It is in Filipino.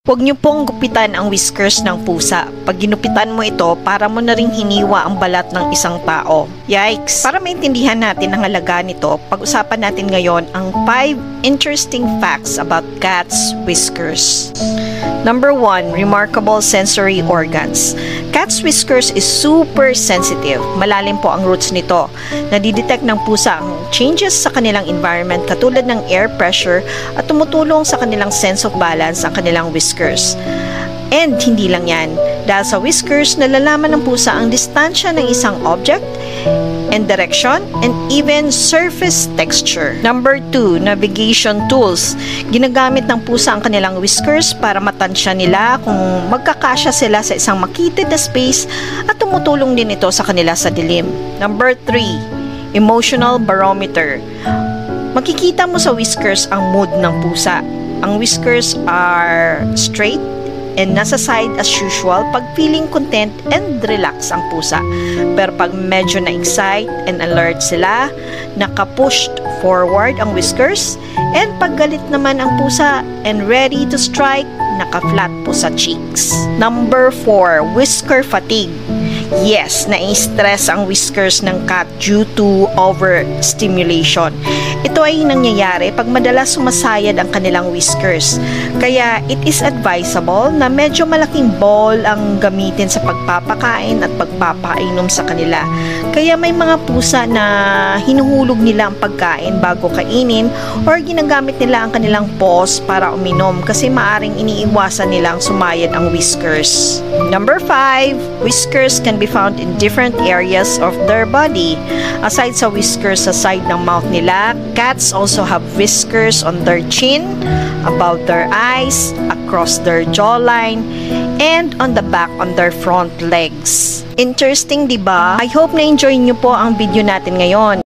Huwag niyo pong gupitan ang whiskers ng pusa. Pag ginupitan mo ito, para mo na ring hiniwa ang balat ng isang tao. Yikes! Para maintindihan natin ang halaga nito, pag-usapan natin ngayon ang 5 interesting facts about cats' whiskers. Number 1, remarkable sensory organs. Cat's whiskers is super sensitive. Malalim po ang roots nito. Nadidetect ng pusa ang changes sa kanilang environment katulad ng air pressure at tumutulong sa kanilang sense of balance ang kanilang whiskers. And hindi lang yan. Dahil sa whiskers, nalalaman ng pusa ang distansya ng isang object and direction and even surface texture. Number 2, navigation tools. Ginagamit ng pusa ang kanilang whiskers para matansya nila kung magkakasya sila sa isang makitid na space at tumutulong din ito sa kanila sa dilim. Number 3, emotional barometer. Makikita mo sa whiskers ang mood ng pusa. Ang whiskers are straight and nasa side as usual pag feeling content and relax ang pusa. Pero pag medyo na-excite and alert sila, naka-pushed forward ang whiskers, and pag galit naman ang pusa and ready to strike, naka-flat po sa cheeks. Number 4, whisker fatigue. Yes, nai-stress ang whiskers ng cat due to overstimulation. Ito ay nangyayari pag madalas sumasayad ang kanilang whiskers. Kaya it is advisable na medyo malaking bowl ang gamitin sa pagpapakain at pagpapainom sa kanila. Kaya may mga pusa na hinuhulog nila ang pagkain bago kainin or ginagamit nila ang kanilang paws para uminom kasi maaring iniiwasan nilang sumayad ang whiskers. Number 5, whiskers can be found in different areas of their body. Aside sa whiskers sa side ng mouth nila, cats also have whiskers on their chin, above their eyes, across their jawline, and on the back on their front legs. Interesting, diba? I hope na-enjoy nyo po ang video natin ngayon.